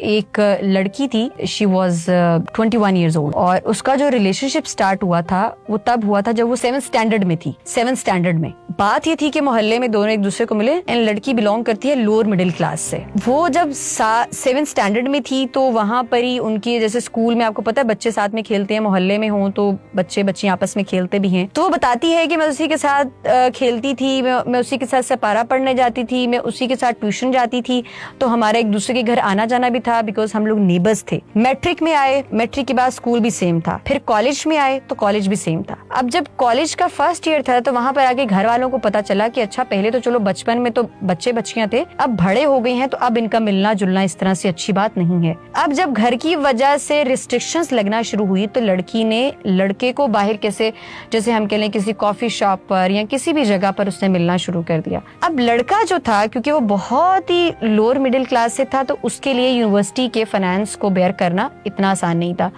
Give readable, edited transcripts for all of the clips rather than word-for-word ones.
एक लड़की थी, शी वॉज 21 ईयर्स ओल्ड, और उसका जो रिलेशनशिप स्टार्ट हुआ था वो तब हुआ था जब वो 7th स्टैंडर्ड में थी। 7th स्टैंडर्ड में बात ये थी कि मोहल्ले में दोनों एक दूसरे को मिले, एंड लड़की बिलोंग करती है लोअर मिडिल क्लास से। वो जब 7th स्टैंडर्ड में थी तो वहां पर ही उनकी, जैसे स्कूल में आपको पता है बच्चे साथ में खेलते हैं, मोहल्ले में हो तो बच्चे बच्चियां आपस में खेलते भी हैं। तो वो बताती है कि मैं उसी के साथ खेलती थी, मैं उसी के साथ सपारा पढ़ने जाती थी, मैं उसी के साथ ट्यूशन जाती थी, तो हमारा एक दूसरे के घर आना जाना भी था बिकॉज हम लोग नेबर्स थे। मैट्रिक में आए, मैट्रिक के बाद स्कूल भी सेम था, फिर कॉलेज में आए तो कॉलेज भी सेम था। अब जब कॉलेज का फर्स्ट ईयर था तो वहां पर आके घर वालों को पता चला कि अच्छा पहले तो चलो बचपन में तो बच्चे बच्चियां थे, अब बड़े हो गए हैं तो अब इनका मिलना जुलना इस तरह से अच्छी बात नहीं है। अब जब घर की वजह से रिस्ट्रिक्शंस लगना शुरू हुई तो लड़की ने लड़के को बाहर कैसे, जैसे हम कह लें किसी कॉफी शॉप पर या किसी भी जगह पर उसने मिलना शुरू कर दिया। अब लड़का जो था, क्योंकि वो बहुत ही लोअर मिडिल क्लास से था, तो उसके लिए यूनिवर्सिटी के फाइनेंस को बेयर करना इतना आसान नहीं था।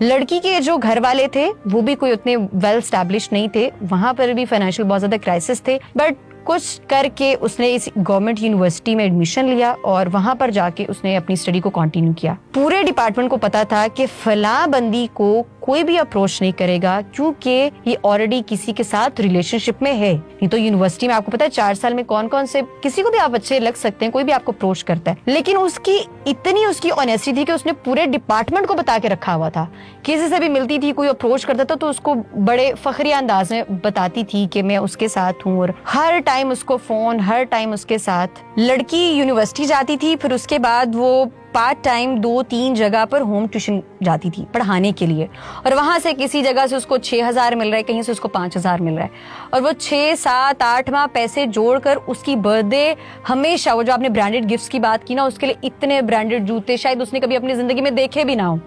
लड़की के जो घर वाले थे वो भी कोई उतने वेल स्टैब्लिश नहीं थे, वहां पर भी फाइनेंशियल बहुत ज्यादा क्राइसिस थे, बट कुछ करके उसने इस गवर्नमेंट यूनिवर्सिटी में एडमिशन लिया और वहां पर जाके उसने अपनी स्टडी को कंटिन्यू किया। पूरे डिपार्टमेंट को पता था कि फला बंदी को कोई भी अप्रोच नहीं करेगा क्योंकि ये ऑलरेडी किसी के साथ रिलेशनशिप में है। नहीं तो यूनिवर्सिटी में आपको पता है 4 साल में कौन कौन से, किसी को भी आप अच्छे लग सकते हैं, कोई भी आपको अप्रोच करता है, लेकिन उसकी इतनी उसकी ऑनेस्टी थी कि उसने पूरे डिपार्टमेंट को बता के रखा हुआ था। किसी से भी मिलती थी, कोई अप्रोच करता था तो उसको बड़े फखरिया अंदाज में बताती थी कि मैं उसके साथ हूँ, और हर टाइम उसको फोन, हर टाइम उसके साथ। लड़की यूनिवर्सिटी जाती थी, फिर उसके बाद वो पार्ट टाइम 2-3 जगह पर होम ट्यूशन जाती थी पढ़ाने के लिए, और वहां से किसी जगह से उसको 6,000 मिल रहा है, कहीं से उसको 5,000 मिल रहा है, और वो 6, 7, 8 माह पैसे जोड़कर उसकी बर्थडे हमेशा, वो जो आपने ब्रांडेड गिफ्ट्स की बात की ना, उसके लिए इतने ब्रांडेड जूते शायद उसने कभी अपनी जिंदगी में देखे भी ना हो,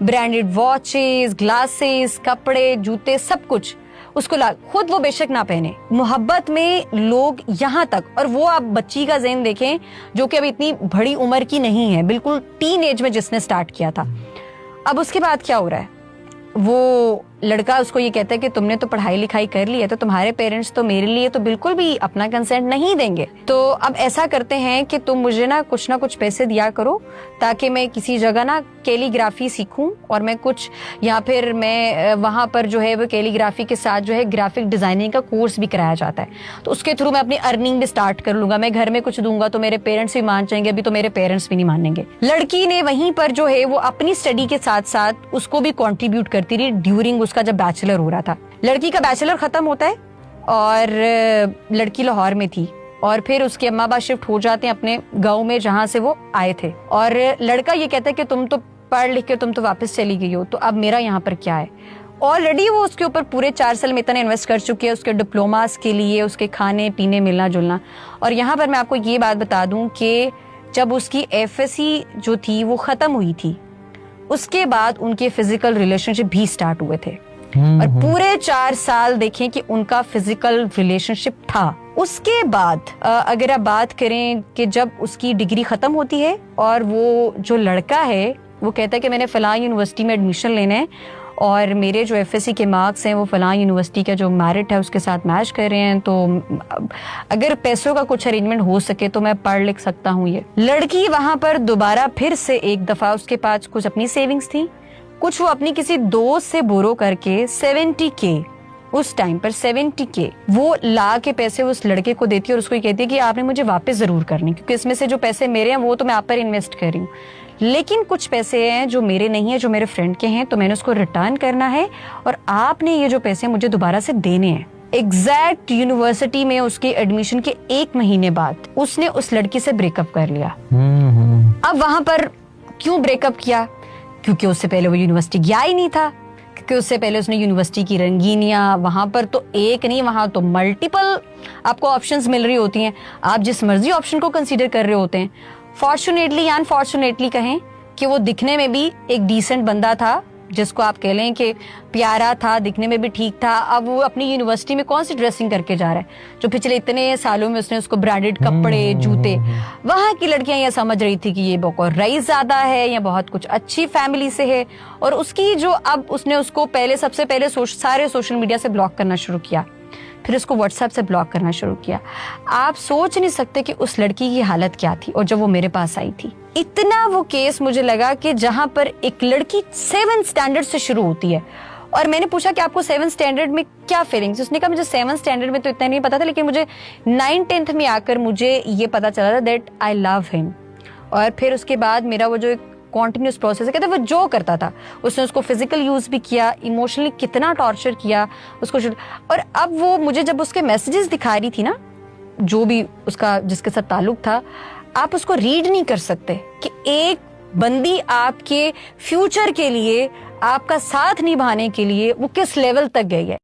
ब्रांडेड वॉचेस, ग्लासेस, कपड़े, जूते, सब कुछ उसको खुद वो बेशक ना पहने, मोहब्बत में लोग यहाँ तक। और वो आप बच्ची का ज़हन देखें जो कि अभी इतनी बड़ी उम्र की नहीं है, बिल्कुल टीन एज में जिसने स्टार्ट किया था। अब उसके बाद क्या हो रहा है, वो लड़का उसको ये कहता है कि तुमने तो पढ़ाई लिखाई कर ली है तो तुम्हारे पेरेंट्स तो मेरे लिए तो बिल्कुल भी अपना कंसेंट नहीं देंगे, तो अब ऐसा करते हैं कि तुम मुझे ना कुछ पैसे दिया करो ताकि मैं किसी जगह ना कैलीग्राफी सीखूं, और मैं कुछ, या फिर मैं वहां पर जो है वो कैलीग्राफी के साथ जो है ग्राफिक डिजाइनिंग का कोर्स भी कराया जाता है, तो उसके थ्रू मैं अपनी अर्निंग भी स्टार्ट कर लूंगा, मैं घर में कुछ दूंगा तो मेरे पेरेंट्स भी मान जाएंगे, अभी तो मेरे पेरेंट्स भी नहीं मानेंगे। लड़की ने वहीं पर जो है वो अपनी स्टडी के साथ साथ उसको भी कॉन्ट्रीब्यूट करती रही ड्यूरिंग उसका जब बैचलर हो रहा था। लड़की का बैचलर खत्म होता है और लड़की लाहौर में थी, और फिर उसके अम्मा बाप शिफ्ट हो जाते हैं अपने गांव में जहां से वो आए थे, और लड़का ये कहता है कि तुम तो पढ़ लिख के तुम तो वापस चली गई हो, तो अब मेरा यहाँ पर क्या है। ऑलरेडी वो उसके ऊपर पूरे 4 साल में इतना इन्वेस्ट कर चुकी है, उसके डिप्लोमास के लिए, उसके खाने पीने मिलना जुलना। और यहाँ पर मैं आपको ये बात बता दूं कि जब उसकी FSC जो थी वो खत्म हुई थी, उसके बाद उनके फिजिकल रिलेशनशिप भी स्टार्ट हुए थे, और पूरे 4 साल देखें कि उनका फिजिकल रिलेशनशिप था। उसके बाद अगर आप बात करें कि जब उसकी डिग्री खत्म होती है और वो जो लड़का है वो कहता है कि मैंने फलां यूनिवर्सिटी में एडमिशन लेना है और मेरे जो FSC के मार्क्स हैं वो फलां यूनिवर्सिटी का जो मेरिट है उसके साथ मैच कर रहे हैं, तो अगर पैसों का कुछ अरेंजमेंट हो सके तो मैं पढ़ लिख सकता हूँ। ये लड़की वहां पर दोबारा फिर से एक दफा, उसके पास कुछ अपनी सेविंग्स थी, कुछ वो अपनी किसी दोस्त से बोरो करके 70K, उस टाइम पर 70K वो ला के पैसे उस लड़के को देती है, और उसको ये कहती है कि आपने मुझे वापस जरूर करनी, क्योंकि इसमें से जो पैसे मेरे हैं वो तो मैं आप पर इन्वेस्ट कर रही हूँ, लेकिन कुछ पैसे हैं जो मेरे नहीं है, जो मेरे फ्रेंड के हैं, तो मैंने उसको रिटर्न करना है और आपने ये जो पैसे मुझे दोबारा से देने हैं। एग्जैक्ट यूनिवर्सिटी में उसके एडमिशन के 1 महीने बाद उसने उस लड़की से ब्रेकअप कर लिया। अब वहां पर क्यों ब्रेकअप किया, क्योंकि उससे पहले वो यूनिवर्सिटी गया ही नहीं था, क्योंकि उससे पहले उसने यूनिवर्सिटी की रंगीनियां, वहां पर तो एक नहीं, वहां तो मल्टीपल आपको ऑप्शंस मिल रही होती हैं, आप जिस मर्जी ऑप्शन को कंसीडर कर रहे होते हैं। फॉर्चुनेटली या अनफॉर्चुनेटली कहें कि वो दिखने में भी एक डिसेंट बंदा था, जिसको आप कह लें कि प्यारा था, दिखने में भी ठीक था। अब वो अपनी यूनिवर्सिटी में कौन सी ड्रेसिंग करके जा रहा है, जो पिछले इतने सालों में उसने उसको ब्रांडेड कपड़े, जूते, वहां की लड़कियां ये समझ रही थी कि ये बहुत रईस ज्यादा है या बहुत कुछ अच्छी फैमिली से है, और उसकी जो अब उसने उसको पहले सबसे पहले सारे सोशल मीडिया से ब्लॉक करना शुरू किया, फिर उसको व्हाट्सएप से ब्लॉक करना शुरू किया। आप सोच नहीं सकते कि उस लड़की की हालत क्या थी। और जब वो मेरे पास आई थी, इतना वो केस मुझे लगा कि जहां पर एक लड़की 7th स्टैंडर्ड से शुरू होती है, और मैंने पूछा कि आपको 7th स्टैंडर्ड में क्या फीलिंग्स, उसने कहा मुझे 7th स्टैंडर्ड में तो इतना नहीं पता था, लेकिन मुझे 9th-10th में आकर मुझे ये पता चला था दैट आई लव हिम। और फिर उसके बाद मेरा वो जो एक कॉन्टिन्यूस प्रोसेस है, कहते वो जो करता था, उसने उसको फिजिकल यूज भी किया, इमोशनली कितना टॉर्चर किया उसको। और अब वो मुझे जब उसके मैसेजेस दिखा रही थी ना, जो भी उसका जिसके साथ ताल्लुक था, आप उसको रीड नहीं कर सकते कि एक बंदी आपके फ्यूचर के लिए, आपका साथ निभाने के लिए वो किस लेवल तक गई है।